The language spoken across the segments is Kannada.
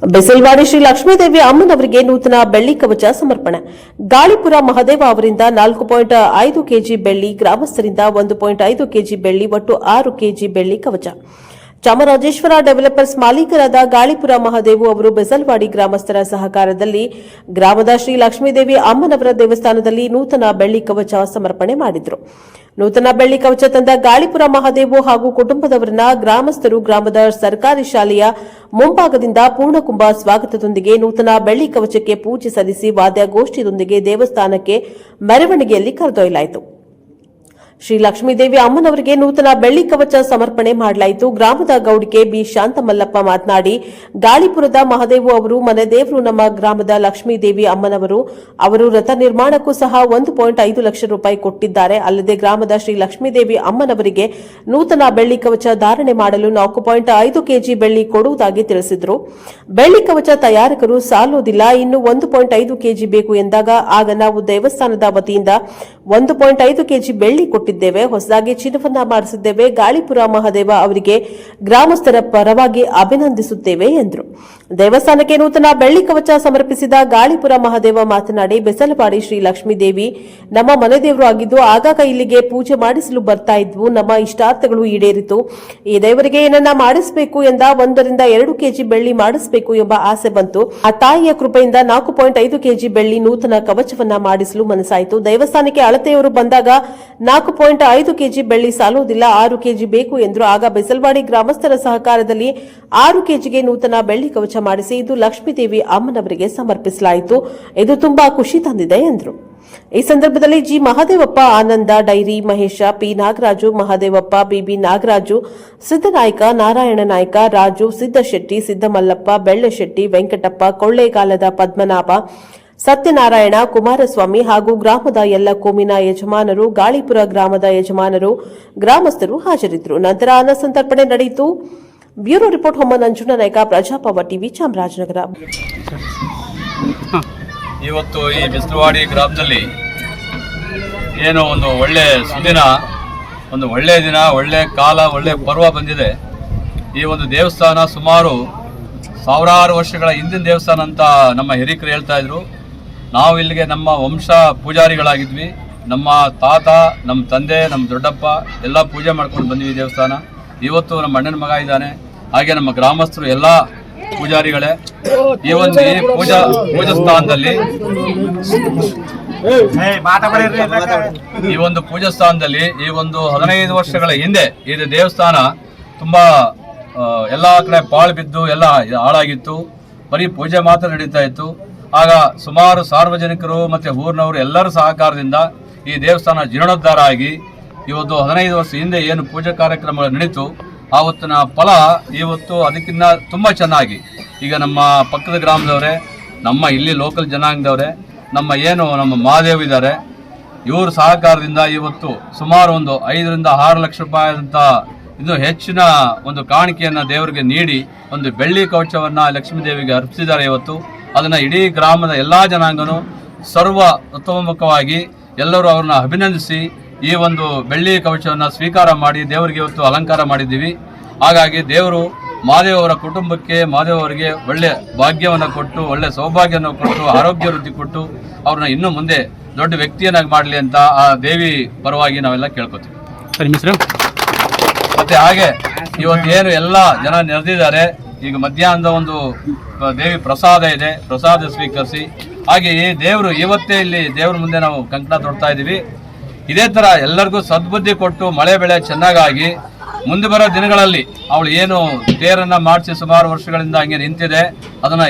ಬೆಸಲ್ವಾಡಿ ಶ್ರೀ ಲಕ್ಷ್ಮೀದೇವಿ ಅಮ್ಮನವರಿಗೆ ನೂತನ ಬೆಳ್ಳಿ ಕವಚ ಸಮರ್ಪಣೆ. ಗಾಳಿಪುರ ಮಹದೇವ ಅವರಿಂದ 4.5 ಕೆಜಿ ಬೆಳ್ಳಿ, ಗ್ರಾಮಸ್ಥರಿಂದ 1.5 ಕೆಜಿ ಬೆಳ್ಳಿ, ಒಟ್ಟು 6 ಕೆಜಿ ಬೆಳ್ಳಿ ಕವಚ. ಚಾಮರಾಜೇಶ್ವರ ಡೆವಲಪರ್ಸ್ ಮಾಲೀಕರಾದ ಗಾಳಿಪುರ ಮಹದೇವು ಅವರು ಬೆಸಲ್ವಾಡಿ ಗ್ರಾಮಸ್ಥರ ಸಹಕಾರದಲ್ಲಿ ಗ್ರಾಮದ ಶ್ರೀ ಲಕ್ಷ್ಮೀದೇವಿ ಅಮ್ಮನವರ ದೇವಸ್ಥಾನದಲ್ಲಿ ನೂತನ ಬೆಳ್ಳಿ ಕವಚ ಸಮರ್ಪಣೆ ಮಾಡಿದರು. ನೂತನ ಬೆಳ್ಳಿ ಕವಚ ತಂದ ಗಾಳಿಪುರ ಮಹದೇವು ಹಾಗೂ ಕುಟುಂಬದವರನ್ನ ಗ್ರಾಮಸ್ಥರು ಗ್ರಾಮದ ಸರ್ಕಾರಿ ಶಾಲೆಯ ಮುಂಭಾಗದಿಂದ ಪೂರ್ಣಕುಂಭ ಸ್ವಾಗತದೊಂದಿಗೆ ನೂತನ ಬೆಳ್ಳಿ ಕವಚಕ್ಕೆ ಪೂಜೆ ಸಲ್ಲಿಸಿ ವಾದ್ಯಗೋಷ್ಠಿಯೊಂದಿಗೆ ದೇವಸ್ಥಾನಕ್ಕೆ ಮೆರವಣಿಗೆಯಲ್ಲಿ ಕರೆದೊಯ್ಯಲಾಯಿತು. ಶ್ರೀ ಲಕ್ಷ್ಮೀದೇವಿ ಅಮ್ಮನವರಿಗೆ ನೂತನ ಬೆಳ್ಳಿ ಕವಚ ಸಮರ್ಪಣೆ ಮಾಡಲಾಯಿತು. ಗ್ರಾಮದ ಗೌಡಿಕೆ ಬಿ ಶಾಂತಮಲ್ಲಪ್ಪ ಮಾತನಾಡಿ, ಗಾಳಿಪುರದ ಮಹದೇವು ಅವರು ಮನೆದೇವರು ನಮ್ಮ ಗ್ರಾಮದ ಲಕ್ಷ್ಮೀದೇವಿ ಅಮ್ಮನವರು. ಅವರು ರಥ ನಿರ್ಮಾಣಕ್ಕೂ ಸಹ 1.5 ಲಕ್ಷ ರೂಪಾಯಿ ಕೊಟ್ಟಿದ್ದಾರೆ. ಅಲ್ಲದೆ ಗ್ರಾಮದ ಶ್ರೀ ಲಕ್ಷ್ಮೀದೇವಿ ಅಮ್ಮನವರಿಗೆ ನೂತನ ಬೆಳ್ಳಿ ಕವಚ ಧಾರಣೆ ಮಾಡಲು 4.5 ಕೆಜಿ ಬೆಳ್ಳಿ ಕೊಡುವುದಾಗಿ ತಿಳಿಸಿದರು. ಬೆಳ್ಳಿ ಕವಚ ತಯಾರಕರು ಸಾಲೋದಿಲ್ಲ, ಇನ್ನು 1.5 ಕೆಜಿ ಬೇಕು ಎಂದಾಗ ಆಗ ನಾವು ದೇವಸ್ಥಾನದ ವತಿಯಿಂದ 1.5 ಕೆಜಿ ಬೆಳ್ಳಿ ಕೊಟ್ಟಿದ್ದೇವೆ. ಹೊಸದಾಗಿ ಚಿನ್ನವನ್ನ ಮಾಡಿಸಿದ್ದೇವೆ. ಗಾಳಿಪುರ ಮಹದೇವ ಅವರಿಗೆ ಗ್ರಾಮಸ್ಥರ ಪರವಾಗಿ ಅಭಿನಂದಿಸುತ್ತೇವೆ ಎಂದರು. ದೇವಸ್ಥಾನಕ್ಕೆ ನೂತನ ಬೆಳ್ಳಿ ಕವಚ ಸಮರ್ಪಿಸಿದ ಗಾಳಿಪುರ ಮಹದೇವ ಮಾತನಾಡಿ, ಬೆಸಲವಾಡಿ ಶ್ರೀ ಲಕ್ಷ್ಮೀದೇವಿ ನಮ್ಮ ಮನೆದೇವರು ಆಗಿದ್ದು ಆಗಾಗ ಇಲ್ಲಿಗೆ ಪೂಜೆ ಮಾಡಿಸಲು ಬರ್ತಾ ಇದ್ವು. ನಮ್ಮ ಇಷ್ಟಾರ್ಥಗಳು ಈಡೇರಿತು. ಈ ದೇವರಿಗೆ ಏನನ್ನ ಮಾಡಿಸಬೇಕು ಎಂದ 1 ರಿಂದ 2 ಕೆಜಿ ಬೆಳ್ಳಿ ಮಾಡಿಸಬೇಕು ಎಂಬ ಆಸೆ ಬಂತು. ಆ ತಾಯಿಯ ಕೃಪೆಯಿಂದ 4.5 ಕೆಜಿ ಬೆಳ್ಳಿ ನೂತನ ಕವಚವನ್ನ ಮಾಡಿಸಲು ಮನಸ್ಸಾಯಿತು. ದೇವಸ್ಥಾನಕ್ಕೆ ಅಳತೆಯವರು ಬಂದಾಗ 4.5 ಕೆಜಿ ಬೆಳ್ಳಿ ಸಾಲುವುದಿಲ್ಲ, 6 ಕೆಜಿ ಬೇಕು ಎಂದರು. ಆಗ ಬೆಸಲ್ವಾಡಿ ಗ್ರಾಮಸ್ಥರ ಸಹಕಾರದಲ್ಲಿ 6 ಕೆಜಿಗೆ ನೂತನ ಬೆಳ್ಳಿ ಕವಚ ಮಾಡಿಸಿ ಇದು ಲಕ್ಷ್ಮೀದೇವಿ ಅಮ್ಮನವರಿಗೆ ಸಮರ್ಪಿಸಲಾಯಿತು. ಇದು ತುಂಬಾ ಖುಷಿ ತಂದಿದೆ ಎಂದರು. ಈ ಸಂದರ್ಭದಲ್ಲಿ ಜಿ ಮಹದೇವಪ್ಪ, ಆನಂದ ಡೈರಿ, ಮಹೇಶ, ಪಿ ನಾಗರಾಜು, ಮಹದೇವಪ್ಪ, ಬಿಬಿ ನಾಗರಾಜು, ಸಿದ್ದನಾಯ್ಕ, ನಾರಾಯಣ ನಾಯ್ಕ, ರಾಜು, ಸಿದ್ದಶೆಟ್ಟಿ, ಸಿದ್ದಮಲ್ಲಪ್ಪ, ಬೆಳ್ಳಶೆಟ್ಟಿ, ವೆಂಕಟಪ್ಪ, ಕೊಳ್ಳೇಗಾಲದ ಪದ್ಮನಾಭ, ಸತ್ಯನಾರಾಯಣ, ಕುಮಾರಸ್ವಾಮಿ ಹಾಗೂ ಗ್ರಾಮದ ಎಲ್ಲ ಕೋಮಿನ ಯಜಮಾನರು, ಗಾಳಿಪುರ ಗ್ರಾಮದ ಯಜಮಾನರು, ಗ್ರಾಮಸ್ಥರು ಹಾಜರಿದ್ದರು. ನಂತರ ಅನ್ನ ಸಂತರ್ಪಣೆ ನಡೆಯಿತು. ಬ್ಯೂರೋ ರಿಪೋರ್ಟ್ ಹೊಮ್ಮ ನಂಜುಂಡ ನಾಯ್ಕ, ಪ್ರಜಾಪವ ಟಿವಿ, ಚಾಮರಾಜನಗರ. ಇವತ್ತು ಈ ಬೆಸಲವಾಡಿ ಗ್ರಾಮದಲ್ಲಿ ಏನೋ ಒಂದು ಒಳ್ಳೆ ಸುದಿನ, ಒಂದು ಒಳ್ಳೆಯ ದಿನ, ಒಳ್ಳೆ ಕಾಲ, ಒಳ್ಳೆ ಪರ್ವ ಬಂದಿದೆ. ಈ ಒಂದು ದೇವಸ್ಥಾನ ಸುಮಾರು ಸಾವಿರಾರು ವರ್ಷಗಳ ಹಿಂದಿನ ದೇವಸ್ಥಾನ ಅಂತ ನಮ್ಮ ಹಿರಿಕರು ಹೇಳ್ತಾ ಇದ್ರು. ನಾವು ಇಲ್ಲಿಗೆ ನಮ್ಮ ವಂಶ ಪೂಜಾರಿಗಳಾಗಿದ್ವಿ. ನಮ್ಮ ತಾತ, ನಮ್ಮ ತಂದೆ, ನಮ್ಮ ದೊಡ್ಡಪ್ಪ ಎಲ್ಲ ಪೂಜೆ ಮಾಡ್ಕೊಂಡು ಬಂದ್ವಿ ದೇವಸ್ಥಾನ. ಇವತ್ತು ನಮ್ಮ ಅಣ್ಣನ ಮಗ ಇದ್ದಾನೆ, ಹಾಗೆ ನಮ್ಮ ಗ್ರಾಮಸ್ಥರು ಎಲ್ಲ ಪೂಜಾರಿಗಳೇ. ಈ ಒಂದು ಪೂಜಾ ಸ್ಥಾನದಲ್ಲಿ ಈ ಒಂದು ಪೂಜಾ ಸ್ಥಾನದಲ್ಲಿ ಈ ಒಂದು 15 ವರ್ಷಗಳ ಹಿಂದೆ ಇದು ದೇವಸ್ಥಾನ ತುಂಬಾ ಎಲ್ಲ ಕಡೆ ಪಾಳು ಬಿದ್ದು ಎಲ್ಲ ಹಾಳಾಗಿತ್ತು. ಬರೀ ಪೂಜೆ ಮಾತ್ರ ನಡೀತಾ ಇತ್ತು. ಆಗ ಸುಮಾರು ಸಾರ್ವಜನಿಕರು ಮತ್ತು ಊರಿನವರು ಎಲ್ಲರ ಸಹಕಾರದಿಂದ ಈ ದೇವಸ್ಥಾನ ಜೀರ್ಣೋದ್ಧಾರ ಆಗಿ ಇವತ್ತು 15 ವರ್ಷ ಹಿಂದೆ ಏನು ಪೂಜಾ ಕಾರ್ಯಕ್ರಮಗಳು ನಡೀತು ಆವತ್ತಿನ ಫಲ ಇವತ್ತು ಅದಕ್ಕಿಂತ ತುಂಬ ಚೆನ್ನಾಗಿ ಈಗ ನಮ್ಮ ಪಕ್ಕದ ಗ್ರಾಮದವರೇ, ನಮ್ಮ ಇಲ್ಲಿ ಲೋಕಲ್ ಜನಾಂಗದವರೇ, ನಮ್ಮ ಮಹಾದೇವ್ ಇದ್ದಾರೆ, ಇವ್ರ ಸಹಕಾರದಿಂದ ಇವತ್ತು ಸುಮಾರು ಒಂದು 5 ರಿಂದ 6 ಲಕ್ಷ ರೂಪಾಯಿ ಅಂತ ಇನ್ನು ಹೆಚ್ಚಿನ ಒಂದು ಕಾಣಿಕೆಯನ್ನು ದೇವರಿಗೆ ನೀಡಿ ಒಂದು ಬೆಳ್ಳಿ ಕವಚವನ್ನು ಲಕ್ಷ್ಮೀದೇವಿಗೆ ಅರ್ಪಿಸಿದ್ದಾರೆ. ಇವತ್ತು ಅದನ್ನು ಇಡೀ ಗ್ರಾಮದ ಎಲ್ಲ ಜನಾಂಗನೂ ಸರ್ವತೋಮುಖವಾಗಿ ಎಲ್ಲರೂ ಅವ್ರನ್ನ ಅಭಿನಂದಿಸಿ ಈ ಒಂದು ಬೆಳ್ಳಿ ಕವಚವನ್ನು ಸ್ವೀಕಾರ ಮಾಡಿ ದೇವರಿಗೆ ಇವತ್ತು ಅಲಂಕಾರ ಮಾಡಿದ್ದೀವಿ. ಹಾಗಾಗಿ ದೇವರು ಮಹಾದೇವ್ ಅವರ ಕುಟುಂಬಕ್ಕೆ, ಮಹಾದೇವ್ ಅವರಿಗೆ ಒಳ್ಳೆ ಭಾಗ್ಯವನ್ನು ಕೊಟ್ಟು, ಒಳ್ಳೆ ಸೌಭಾಗ್ಯವನ್ನು ಕೊಟ್ಟು, ಆರೋಗ್ಯ ವೃದ್ಧಿ ಕೊಟ್ಟು ಅವ್ರನ್ನ ಇನ್ನೂ ಮುಂದೆ ದೊಡ್ಡ ವ್ಯಕ್ತಿಯನ್ನಾಗಿ ಮಾಡಲಿ ಅಂತ ಆ ದೇವಿ ಪರವಾಗಿ ನಾವೆಲ್ಲ ಕೇಳ್ಕೊತೀವಿ. ಮತ್ತೆ ಹಾಗೆ ಇವತ್ತು ಏನು ಎಲ್ಲ ಜನ ನೆರೆದಿದ್ದಾರೆ. ಈಗ ಮಧ್ಯಾಹ್ನದ ಒಂದು ದೇವಿ ಪ್ರಸಾದ ಇದೆ, ಪ್ರಸಾದ ಸ್ವೀಕರಿಸಿ ಹಾಗೆ ಈ ದೇವರು ಇವತ್ತೇ ಇಲ್ಲಿ ದೇವ್ರ ಮುಂದೆ ನಾವು ಕಂಕಣ ತೊಡ್ತಾ ಇದ್ದೀವಿ. ಇದೇ ಥರ ಎಲ್ಲರಿಗೂ ಸದ್ಬುದ್ಧಿ ಕೊಟ್ಟು ಮಳೆ ಬೆಳೆ ಚೆನ್ನಾಗಾಗಿ ಮುಂದೆ ಬರೋ ದಿನಗಳಲ್ಲಿ ಅವಳು ಏನು ತೇರನ್ನು ಮಾಡಿಸಿ ಸುಮಾರು ವರ್ಷಗಳಿಂದ ಹಂಗೆ ನಿಂತಿದೆ ಅದನ್ನು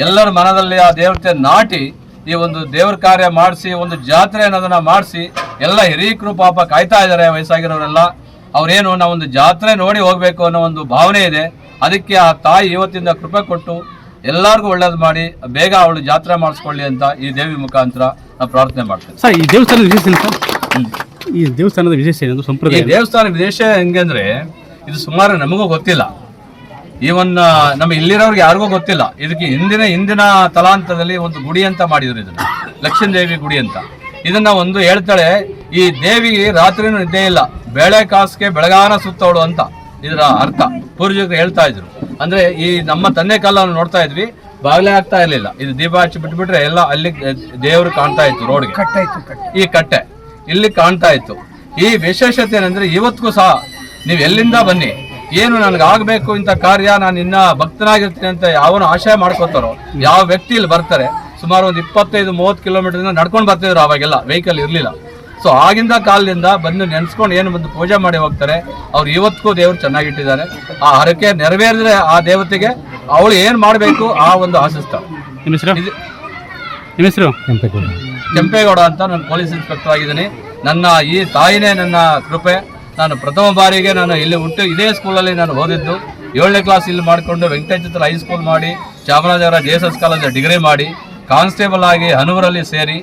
ಎಲ್ಲರ ಮನದಲ್ಲಿ ಆ ದೇವತೆ ನಾಟಿ ಈ ಒಂದು ದೇವ್ರ ಕಾರ್ಯ ಮಾಡಿಸಿ ಒಂದು ಜಾತ್ರೆ ಅನ್ನೋದನ್ನ ಮಾಡಿಸಿ ಎಲ್ಲ ಹಿರೀಕರು ಪಾಪ ಕಾಯ್ತಾ ಇದ್ದಾರೆ. ವಯಸ್ಸಾಗಿರೋರೆಲ್ಲ ಅವ್ರೇನು ನಾವೊಂದು ಜಾತ್ರೆ ನೋಡಿ ಹೋಗ್ಬೇಕು ಅನ್ನೋ ಒಂದು ಭಾವನೆ ಇದೆ. ಅದಕ್ಕೆ ಆ ತಾಯಿ ಇವತ್ತಿಂದ ಕೃಪೆ ಕೊಟ್ಟು ಎಲ್ಲರಿಗೂ ಒಳ್ಳೇದು ಮಾಡಿ ಬೇಗ ಅವಳು ಜಾತ್ರೆ ಮಾಡಿಸ್ಕೊಳ್ಳಿ ಅಂತ ಈ ದೇವಿ ಮುಖಾಂತರ ನಾವು ಪ್ರಾರ್ಥನೆ ಮಾಡ್ತೇವೆ. ಸರ್, ಈ ದೇವಸ್ಥಾನದ ವಿಶೇಷ ಏನು? ಸಂಪ್ರದಾಯ ಈ ದೇವಸ್ಥಾನ ವಿಶೇಷ ಹೆಂಗಂದ್ರೆ ಇದು ಸುಮಾರು ನಮಗೂ ಗೊತ್ತಿಲ್ಲ. ಇವನ್ ನಮ್ಮ ಇಲ್ಲಿರೋರ್ಗೆ ಯಾರಿಗೂ ಗೊತ್ತಿಲ್ಲ. ಇದಕ್ಕೆ ಹಿಂದಿನ ತಲಾಂತರದಲ್ಲಿ ಒಂದು ಗುಡಿ ಅಂತ ಮಾಡಿದ್ರು. ಇದನ್ನ ಲಕ್ಷ್ಮೀದೇವಿ ಗುಡಿ ಅಂತ. ಇದನ್ನ ಒಂದು ಹೇಳ್ತಾಳೆ, ಈ ದೇವಿಗೆ ರಾತ್ರಿನೂ ನಿದ್ದೆ ಇಲ್ಲ, ಬೆಳೆ ಕಾಸಿಗೆ ಬೆಳಗಾನ ಸುತ್ತವಳು ಅಂತ ಇದರ ಅರ್ಥ. ಪೂರ್ವಜರು ಹೇಳ್ತಾ ಇದ್ರು. ಅಂದ್ರೆ ಈ ನಮ್ಮ ತಂದೆ ಕಾಲವನ್ನು ನೋಡ್ತಾ ಇದ್ವಿ, ಬಾಗ್ಲೇ ಆಗ್ತಾ ಇರ್ಲಿಲ್ಲ. ಇದು ದೀಪ ಹಚ್ಚಿ ಬಿಟ್ಬಿಟ್ರೆ ಎಲ್ಲ ಅಲ್ಲಿ ದೇವರು ಕಾಣ್ತಾ ಇತ್ತು ರೋಡ್ಗೆ. ಈ ಕಟ್ಟೆ ಇಲ್ಲಿ ಕಾಣ್ತಾ ಇತ್ತು. ಈ ವಿಶೇಷತೆ ಏನಂದ್ರೆ ಇವತ್ತಿಗೂ ಸಹ ನೀವು ಎಲ್ಲಿಂದ ಬನ್ನಿ, ಏನು ನನಗೆ ಆಗ್ಬೇಕು ಇಂಥ ಕಾರ್ಯ, ನಾನು ಇನ್ನ ಭಕ್ತನಾಗಿರ್ತೀನಿ ಅಂತ ಯಾವನು ಆಶಯ ಮಾಡ್ಕೋತಾರೋ, ಯಾವ ವ್ಯಕ್ತಿ ಇಲ್ಲಿ ಬರ್ತಾರೆ, ಸುಮಾರು ಒಂದು 25-30 ಕಿಲೋಮೀಟರ್ ನಡ್ಕೊಂಡು ಬರ್ತಿದ್ರು. ಅವಾಗೆಲ್ಲ ವೆಹಿಕಲ್ ಇರ್ಲಿಲ್ಲ. ಸೊ ಆಗಿಂದ ಕಾಲದಿಂದ ಬಂದು ನೆನ್ಸ್ಕೊಂಡು ಏನು ಬಂದು ಪೂಜೆ ಮಾಡಿ ಹೋಗ್ತಾರೆ. ಅವ್ರು ಇವತ್ತಿಗೂ ದೇವರು ಚೆನ್ನಾಗಿಟ್ಟಿದ್ದಾರೆ. ಆ ಹರಕೆ ನೆರವೇರಿದ್ರೆ ಆ ದೇವತೆಗೆ ಅವಳು ಏನ್ ಮಾಡಬೇಕು ಆ ಒಂದು ಆಶಿಸ್ತಾಳೆ. ನಿಮ್ಮ ಹೆಸರು? ಕೆಂಪೇಗೌಡ ಅಂತ, ನಾನು ಪೊಲೀಸ್ ಇನ್ಸ್ಪೆಕ್ಟರ್ ಆಗಿದ್ದೀನಿ. ನನ್ನ ಈ ತಾಯಿನೇ ನನ್ನ ಕೃಪೆ. ನಾನು ಪ್ರಥಮ ಬಾರಿಗೆ ನಾನು ಇಲ್ಲಿ ಹುಟ್ಟು ಇದೇ ಸ್ಕೂಲಲ್ಲಿ ನಾನು ಓದಿದ್ದು. 7ನೇ ಕ್ಲಾಸ್ ಇಲ್ಲಿ ಮಾಡಿಕೊಂಡು ವೆಂಕಟೇಶ್ವರ ಹೈಸ್ಕೂಲ್ ಮಾಡಿ, ಚಾಮರಾಜನಗರ JSS ಕಾಲೇಜ್ ಡಿಗ್ರಿ ಮಾಡಿ, ಕಾನ್ಸ್ಟೇಬಲ್ ಆಗಿ ಹನೂರಲ್ಲಿ ಸೇರಿ,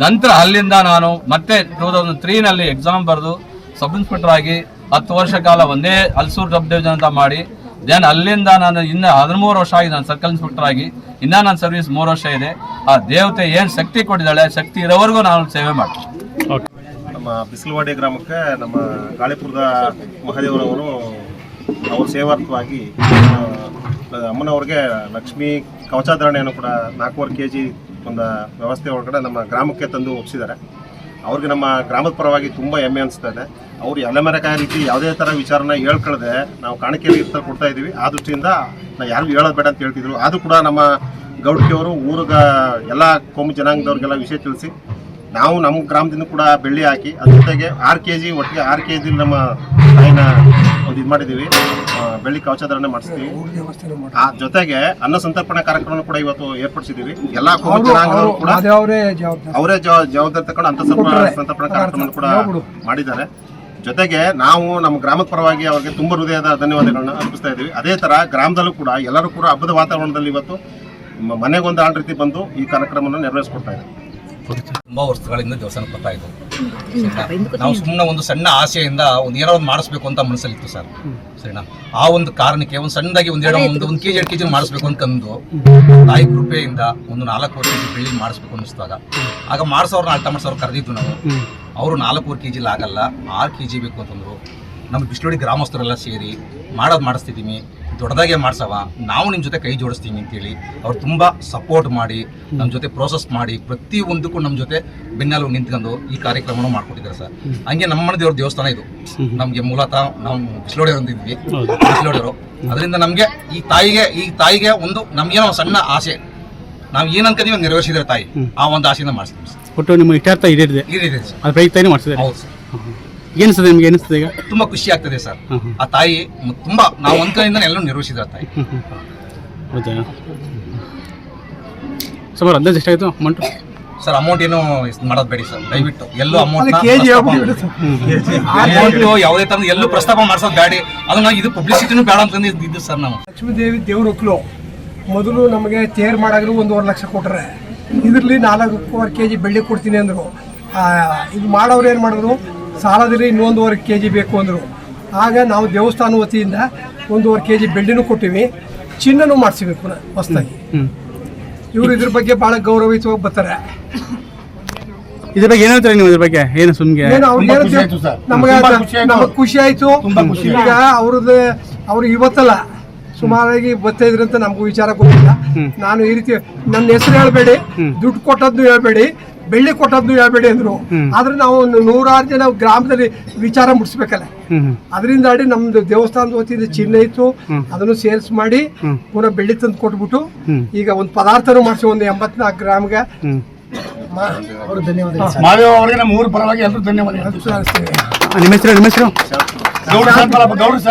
ನಂತರ ಅಲ್ಲಿಂದ ನಾನು ಮತ್ತೆ 2003ನಲ್ಲಿ ಎಕ್ಸಾಮ್ ಬರೆದು ಸಬ್ ಇನ್ಸ್ಪೆಕ್ಟರ್ ಆಗಿ 10 ವರ್ಷ ಕಾಲ ಒಂದೇ ಹಲಸೂರು ಸಬ್ ಡಿವಿಷನ್ ಅಂತ ಮಾಡಿ, ದೆನ್ ಅಲ್ಲಿಂದ ನಾನು ಇನ್ನು 13 ವರ್ಷ ಆಗಿ ನಾನು ಸರ್ಕಲ್ ಇನ್ಸ್ಪೆಕ್ಟರ್ ಆಗಿ, ಇನ್ನ ನನ್ನ ಸರ್ವಿಸ್ 3 ವರ್ಷ ಇದೆ. ಆ ದೇವತೆ ಏನು ಶಕ್ತಿ ಕೊಟ್ಟಿದ್ದಾಳೆ, ಶಕ್ತಿ ಇರೋವರೆಗೂ ನಾನು ಸೇವೆ ಮಾಡ್ತೀನಿ. ನಮ್ಮ ಬಿಸಿಲವಾಡಿ ಗ್ರಾಮಕ್ಕೆ ನಮ್ಮ ಗಾಳಿಪುರದ ಮಹಾದೇವರವರು ಅವ್ರ ಸೇವಾರ್ಥವಾಗಿ ಅಮ್ಮನವ್ರಿಗೆ ಲಕ್ಷ್ಮೀ ಕವಚಾಧಾರಣೆಯನ್ನು ಕೂಡ 4.5 kg ಒಂದು ವ್ಯವಸ್ಥೆ ಒಳಗಡೆ ನಮ್ಮ ಗ್ರಾಮಕ್ಕೆ ತಂದು ಒಪ್ಪಿಸಿದ್ದಾರೆ. ಅವ್ರಿಗೆ ನಮ್ಮ ಗ್ರಾಮದ ಪರವಾಗಿ ತುಂಬ ಹೆಮ್ಮೆ ಅನಿಸ್ತಾ ಇದೆ. ಅವರು ಎಲೆಮೆರಕಾಯ ರೀತಿ ಯಾವುದೇ ಥರ ವಿಚಾರನ ಹೇಳ್ಕೊಳ್ಳದೆ ನಾವು ಕಾಣಿಕೆಯಲ್ಲಿ ಕೊಡ್ತಾ ಇದ್ದೀವಿ. ಆ ದೃಷ್ಟಿಯಿಂದ ನಾವು ಯಾರಿಗೂ ಹೇಳೋದು ಬೇಡ ಅಂತ ಹೇಳ್ತಿದ್ರು. ಆದರೂ ಕೂಡ ನಮ್ಮ ಗೌಡ್ಕಿಯವರು ಊರಿಗೆ ಎಲ್ಲ ಕೊಂಬು ಜನಾಂಗದವ್ರಿಗೆಲ್ಲ ವಿಷಯ ತಿಳಿಸಿ ನಾವು ನಮ್ಮ ಗ್ರಾಮದಿಂದ ಕೂಡ ಬೆಳ್ಳಿ ಹಾಕಿ, ಅದ್ರ ಜೊತೆಗೆ 6 kg ಒಟ್ಟಿಗೆ 6 kg ನಮ್ಮ ತಾಯಿನ ಒಂದು ಇದು ಮಾಡಿದ್ದೀವಿ, ಬೆಳ್ಳಿ ಕವಚಾಧಾರಣೆ ಮಾಡಿಸ್ತೀವಿ. ಆ ಜೊತೆಗೆ ಅನ್ನ ಸಂತರ್ಪಣಾ ಕಾರ್ಯಕ್ರಮ ಕೂಡ ಇವತ್ತು ಏರ್ಪಡಿಸಿದ್ದೀವಿ. ಎಲ್ಲ ಕೊಂಬು ಜನಾಂಗದವರು ಕೂಡ ಅವರೇ ಜವಾಬ್ದಾರಿ ತಗೊಂಡು ಅಂತ ಸಂತರ್ಪಣಾ ಕಾರ್ಯಕ್ರಮ ಕೂಡ ಮಾಡಿದ್ದಾರೆ. ಜೊತೆಗೆ ನಾವು ನಮ್ಮ ಗ್ರಾಮದ ಪರವಾಗಿ ಅವರಿಗೆ ತುಂಬ ಹೃದಯದ ಧನ್ಯವಾದಗಳನ್ನ ಅರ್ಪಿಸ್ತಾ ಇದ್ದೀವಿ. ಅದೇ ಥರ ಗ್ರಾಮದಲ್ಲೂ ಕೂಡ ಎಲ್ಲರೂ ಕೂಡ ಹಬ್ಬದ ವಾತಾವರಣದಲ್ಲಿ ಇವತ್ತು ಮನೆಗೊಂದು ಆಳ್ ರೀತಿ ಬಂದು ಈ ಕಾರ್ಯಕ್ರಮವನ್ನು ನೆರವೇರಿಸ್ಕೊಡ್ತಾ ಇದ್ದೀವಿ. ತುಂಬ ವರ್ಷಗಳಿಂದ ದೇವಸ್ಥಾನಕ್ಕೆ ಬರ್ತಾ ಇದ್ದು ನಾವು ಸುಮ್ಮನೆ ಒಂದು ಸಣ್ಣ ಆಸೆಯಿಂದ ಏನೋ ಒಂದು ಮಾಡಿಸ್ಬೇಕು ಅಂತ ಮನಸ್ಸಲ್ಲಿತ್ತು ಸರ್. ಸರಿನಾ, ಆ ಒಂದು ಕಾರಣಕ್ಕೆ ಒಂದು ಸಣ್ಣದಾಗಿ ಒಂದು kg 2 kg ಮಾಡಿಸ್ಬೇಕು ಅಂತಂದು ತಾಯಿ ಕೃಪೆಯಿಂದ ಒಂದು 4 kg ಬೆಳ್ಳಿ ಮಾಡಿಸ್ಬೇಕು ಅನ್ನಿಸ್ದಾಗ ಆಗ ಮಾಡಿಸೋರ್ನ ಅಳ್ತಾ ಮಾಡಿಸೋರು ಕರೆದಿದ್ದು ನಾವು. ಅವರು 4 kg ಆಗಲ್ಲ 6 kg ಬೇಕು ಅಂತಂದ್ರು. ನಮ್ಮ ಬಿಸ್ಲೋಡಿ ಗ್ರಾಮಸ್ಥರೆಲ್ಲ ಸೇರಿ ಮಾಡಿಸ್ತಿದ್ದೀವಿ, ದೊಡ್ಡದಾಗೆ ಮಾಡ್ಸವ, ನಾವು ನಿಮ್ಮ ಜೊತೆ ಕೈ ಜೋಡಿಸ್ತೀವಿ ಅಂತೇಳಿ ಅವ್ರು ತುಂಬ ಸಪೋರ್ಟ್ ಮಾಡಿ ನಮ್ಮ ಜೊತೆ ಪ್ರೋಸೆಸ್ ಮಾಡಿ ಪ್ರತಿಯೊಂದಕ್ಕೂ ನಮ್ಮ ಜೊತೆ ಬೆನ್ನೆಲುಬು ನಿಂತ್ಕೊಂಡು ಈ ಕಾರ್ಯಕ್ರಮವನ್ನು ಮಾಡ್ಕೊಟ್ಟಿದ್ದಾರೆ ಸರ್. ಹಂಗೆ ನಮ್ಮ ಮನೆ ದೇವ್ರ ದೇವಸ್ಥಾನ ಇದು. ನಮಗೆ ಮೂಲತಃ ನಾವು ಬಿಸ್ಲೋಡಿಯವರು ಅಂತಿದ್ವಿ, ಬಿಸ್ಲೋಡಿಯವರು. ಅದರಿಂದ ನಮಗೆ ಈ ತಾಯಿಗೆ ಒಂದು ನಮಗೇನೋ ಸಣ್ಣ ಆಸೆ, ನಾವು ಏನು ಅನ್ಕೊಂಡಿವಿ ನೆರವೇರಿಸಿದ್ರೆ ತಾಯಿ ಆ ಒಂದು ಆಸೆಯಿಂದ ಮಾಡಿಸ್ತೀವಿ ಸರ್. ಒಟ್ಟು ನಿಮ್ಮ ಇಷ್ಟಾರ್ಥ ಇದೆ ಸರ್. ಅದು ಪ್ರಯುಕ್ತನೇ ಮಾಡಿಸಿದ್ರೆ ಹೌದು ಸರ್. ಏನಿಸ್ತದೆ ನಿಮ್ಗೆ? ಏನಿಸ್ತದೆ ಈಗ? ತುಂಬಾ ಖುಷಿ ಆಗ್ತದೆ ಸರ್. ಆ ತಾಯಿ ತುಂಬಾ ನಾವು ಒಂದ್ಕಡೆಯಿಂದ ಎಲ್ಲರೂ ನಿರ್ವಹಿಸಿದ ತಾಯಿ. ಹೌದಾ? ಸುಮಾರು ಅಂದಾಜು ಎಷ್ಟಾಯಿತು ಅಮೌಂಟ್ ಸರ್? ಅಮೌಂಟ್ ಏನು ಮಾಡೋದು ಬೇಡಿ ಸರ್, ದಯವಿಟ್ಟು ಎಲ್ಲೂ ಅಮೌಂಟ್ ಯಾವುದೇ ತರ ಎಲ್ಲೂ ಪ್ರಸ್ತಾಪ ಮಾಡ್ಸೋದು ಬೇಡಿ. ಅದನ್ನ ಇದು ಪಬ್ಲಿಸಿಟಿನೂ ಬೇಡ ಅಂತಂದು ಇದ್ದು ಸರ್. ನಾವು ಲಕ್ಷ್ಮೀದೇವಿ ದೇವ್ರ ಒಕ್ಲು ಮೊದಲು ನಮಗೆ ತೇರು ಮಾಡಾದ್ರು 1.5 ಲಕ್ಷ ಕೊಟ್ಟರೆ, ಇದರಲ್ಲಿ 4.25 kg ಬೆಳ್ಳಿ ಕೊಡ್ತೀನಿ ಅಂದರು. ಇದು ಮಾಡೋರು ಏನು ಮಾಡಿದ್ರು, ಸಾಲದಲ್ಲಿ ಇನ್ನೂ 1.25 kg ಬೇಕು ಅಂದರು. ಆಗ ನಾವು ದೇವಸ್ಥಾನ ವತಿಯಿಂದ 1.25 kg ಬೆಳ್ಳಿನೂ ಕೊಟ್ಟಿವಿ, ಚಿನ್ನನೂ ಮಾಡಿಸಿವಿ ಪುನಃ ಹೊಸದಾಗಿ. ಇವರು ಇದ್ರ ಬಗ್ಗೆ ಭಾಳ ಗೌರವಿತವಾಗಿ ಬರ್ತಾರೆ. ಇದ್ರ ಬಗ್ಗೆ ಏನಂತಾರೆ ನೀವು? ಇದ್ರ ಬಗ್ಗೆ ಏನು ಸುಮ್ಗೆ ನಮಗೆ ಖುಷಿ ಆಯಿತು. ಈಗ ಅವ್ರು ಇವತ್ತಲ್ಲ ಸುಮಾರಾಗಿ ಬರ್ತಾಯಿದ್ರು ಅಂತ ನಮಗೂ ವಿಚಾರ ಗೊತ್ತಿಲ್ಲ. ನಾನು ಈ ರೀತಿ ನನ್ನ ಹೆಸರು ಹೇಳ್ಬೇಡಿ, ದುಡ್ಡು ಕೊಟ್ಟದ್ದು ಹೇಳ್ಬೇಡಿ, ಬೆಳ್ಳಿ ಕೊಟ್ಟದ್ದು ಹೇಳ್ಬೇಡಿ ಅಂದ್ರು. ಆದ್ರೆ ನಾವು 100 ಜನ ಗ್ರಾಮದಲ್ಲಿ ವಿಚಾರ ಮುಟ್ಟಿಸ್ಬೇಕಲ್ಲ. ಅದರಿಂದ ನಮ್ದು ದೇವಸ್ಥಾನದ ವತಿಯಿಂದ ಚಿನ್ನ ಇತ್ತು, ಅದನ್ನು ಸೇಲ್ಸ್ ಮಾಡಿ ಪುನಃ ಬೆಳ್ಳಿ ತಂದು ಕೊಟ್ಬಿಟ್ಟು ಈಗ ಒಂದು ಪದಾರ್ಥನೂ ಮಾಡಿಸಿ ಒಂದು 84 ಗ್ರಾಮ್ಗೆ ಅವರು ಧನ್ಯವಾದ. ನಿಮ್ಮ ಹೆಸರು?